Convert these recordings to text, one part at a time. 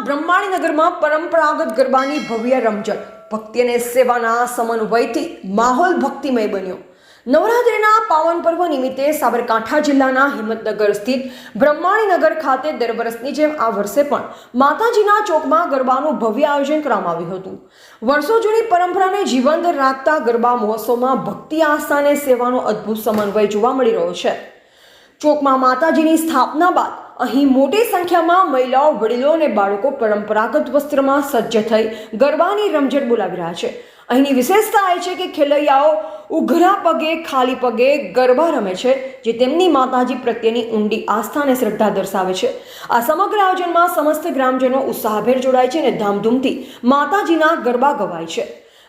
બ્રહ્માણીનગરમાં પરંપરાગત ગરબાની ભવ્ય રમઝટ, ભક્તિ અને સેવાના સમન્વયથી માહોલ ભક્તિમય બન્યો। નવરાત્રિના પાવન પર્વ નિમિત્તે સાબરકાંઠા જિલ્લાના હિંમતનગર સ્થિત બ્રહ્માણીનગર ખાતે દર વર્ષની જેમ આ વર્ષે પણ માતાજીના ચોકમાં ગરબાનું ભવ્ય આયોજન કરવામાં આવ્યું હતું। વર્ષો જૂની પરંપરાને જીવંત રાખતા ગરબા મહોત્સવમાં ભક્તિ, આસ્થા અને સેવાનો અદ્ભુત સમન્વય જોવા મળી રહ્યો છે। ચોકમાં માતાજીની સ્થાપના બાદ અહીં મોટી સંખ્યામાં મહિલાઓ, વડીલો અને બાળકો પરંપરાગત વસ્ત્રમાં સજ્જ થઈ ગરબાની રમઝટ બોલાવી રહ્યા છે। અહીંની વિશેષતા એ છે કે ખેલૈયાઓ ઉઘરા પગે, ખાલી પગે ગરબા રમે છે, જે તેમની માતાજી પ્રત્યેની ઊંડી આસ્થા અને શ્રદ્ધા દર્શાવે છે। આ સમગ્ર આયોજનમાં સમસ્ત ગ્રામજનો ઉત્સાહભેર જોડાય છે અને ધામધૂમથી માતાજીના ગરબા ગવાય છે।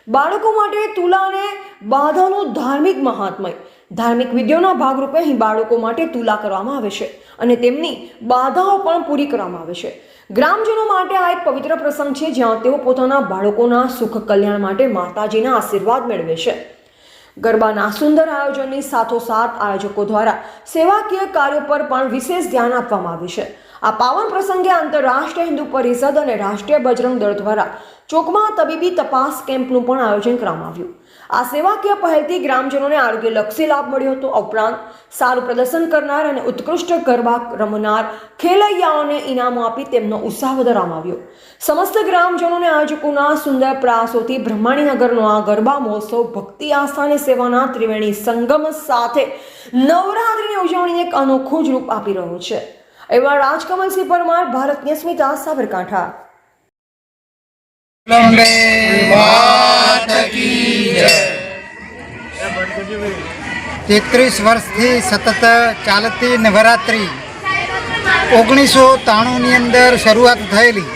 બાળકો માટે તુલા અને બાધાનું ધાર્મિક મહાત્મય, ધાર્મિક વિધિઓના ભાગરૂપે અહીં બાળકો માટે તુલા કરવામાં આવે છે અને તેમની બાધાઓ પણ પૂરી કરવામાં આવે છે। ગ્રામજનો માટે આ એક પવિત્ર પ્રસંગ છે, જ્યાં તેઓ પોતાના બાળકોના સુખ કલ્યાણ માટે માતાજીના આશીર્વાદ મેળવે છે। ગરબાના સુંદર આયોજનની સાથોસાથ આયોજકો દ્વારા સેવાકીય કાર્યો પર પણ વિશેષ ધ્યાન આપવામાં આવ્યું છે। આ પાવન પ્રસંગે આંતરરાષ્ટ્રીય હિન્દુ પરિષદ અને રાષ્ટ્રીય બજરંગ દળ દ્વારા ચોકમાં તબીબી તપાસ કેમ્પનું પણ આયોજન કરવામાં આવ્યું। આ સેવાકીય પહેલથી ગ્રામજનોને આરોગ્યલક્ષી લાભ મળ્યો હતો। ઉપરાંત સારું પ્રદર્શન કરનાર અને ઉત્કૃષ્ટ ગરબા રમનાર ખેલૈયાઓને ઇનામો આપી તેમનો ઉત્સાહ વધારવામાં આવ્યો। સમસ્ત ગ્રામજનોને આયોજકોના સુંદર પ્રયાસોથી બ્રહ્માણીનગરનો આ ગરબા મહોત્સવ ભક્તિ, આસ્થા અને સેવાના ત્રિવેણી સંગમ સાથે નવરાત્રિની ઉજવણીને એક અનોખું જ રૂપ આપી રહ્યો છે। એવા રાજકમલસિંહ પરમાર, ભારતની સ્મિતા, સાબરકાંઠા। 33 વર્ષથી સતત ચાલતી નવરાત્રિ 1993ની અંદર શરૂઆત થયેલી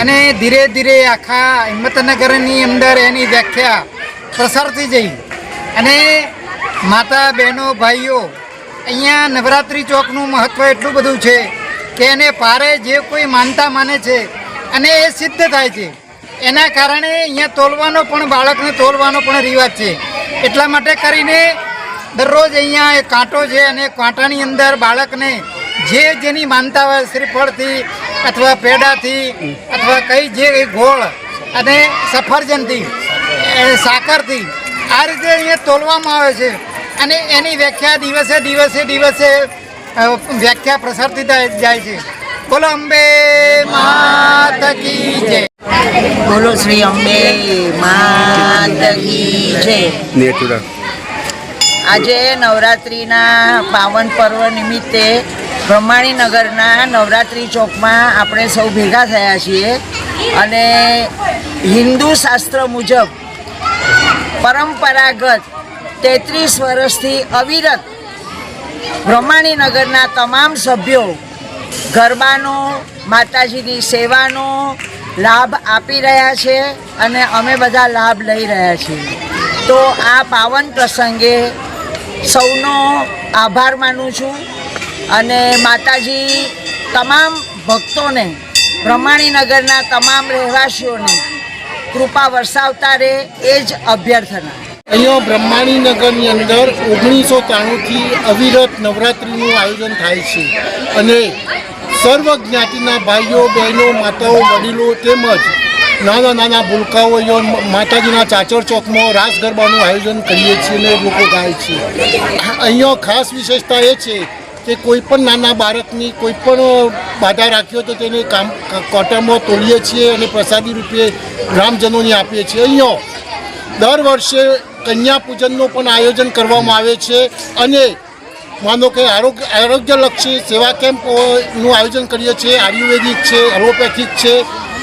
અને ધીરે ધીરે આખા હિંમતનગરની અંદર એની વ્યાખ્યા પ્રસરતી જઈ અને માતા, બહેનો, ભાઈઓ અહીંયા નવરાત્રિ ચોકનું મહત્ત્વ એટલું બધું છે કે એને પારે જે કોઈ માનતા માને છે અને એ સિદ્ધ થાય છે। એના કારણે અહીંયા તોલવાનો પણ, બાળકને તોલવાનો પણ રિવાજ છે। એટલા માટે કરીને દરરોજ અહીંયા એક કાંટો છે અને કાંટાની અંદર બાળકને જે જેની માનતા હોય, શ્રીફળથી અથવા પેડાથી અથવા કઈ જે ગોળ અને સફરજનથી, સાકરથી આ રીતે અહીંયા તોલવામાં આવે છે અને એની વ્યાખ્યા દિવસે દિવસે વ્યાખ્યા પ્રસરતી જાય છે। બોલો અંબે માત કી જય। બોલો શ્રી અંબે માત કી જય। આજે નવરાત્રિના પાવન પર્વ નિમિત્તે બ્રહ્માણીનગરના નવરાત્રિ ચોકમાં આપણે સૌ ભેગા થયા છીએ અને હિન્દુ શાસ્ત્ર મુજબ પરંપરાગત 33 વર્ષથી અવિરત બ્રહ્માણીનગરના તમામ સભ્યો ગરબાનો, માતાજીની સેવાનો લાભ આપી રહ્યા છે અને અમે બધા લાભ લઈ રહ્યા છીએ। તો આ પાવન પ્રસંગે સૌનો આભાર માનું છું અને માતાજી તમામ ભક્તોને, બ્રહ્માણીનગરના તમામ રહેવાસીઓને કૃપા વરસાવતા રહે એ જ અભ્યર્થના। અહીંયા બ્રહ્માણીનગરની અંદર 1993થી અવિરત નવરાત્રિનું આયોજન થાય છે અને સર્વ જ્ઞાતિના ભાઈઓ, બહેનો, માતાઓ, વડીલો તેમજ નાના નાના ભૂલકાઓ માતાજીના ચાચર ચોકમાં રાસ ગરબાનું આયોજન કરીએ છીએ અને લોકો ગાય છે। અહીંયા ખાસ વિશેષતા એ છે કે કોઈ પણ નાના બાળકની કોઈ પણ બાધા રાખી હોય તો તેને કોટામાં તોડીએ છીએ અને પ્રસાદી રૂપે ગ્રામજનોને આપીએ છીએ। અહીંયા દર વર્ષે કન્યા પૂજનનું પણ આયોજન કરવામાં આવે છે અને માનો કે આરોગ્યલક્ષી સેવા કેમ્પનું આયોજન કરીએ છીએ। આયુર્વેદિક છે, એલોપેથિક છે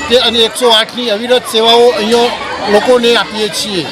તે અને 108ની અવિરત સેવાઓ અહીંયા લોકોને આપીએ છીએ।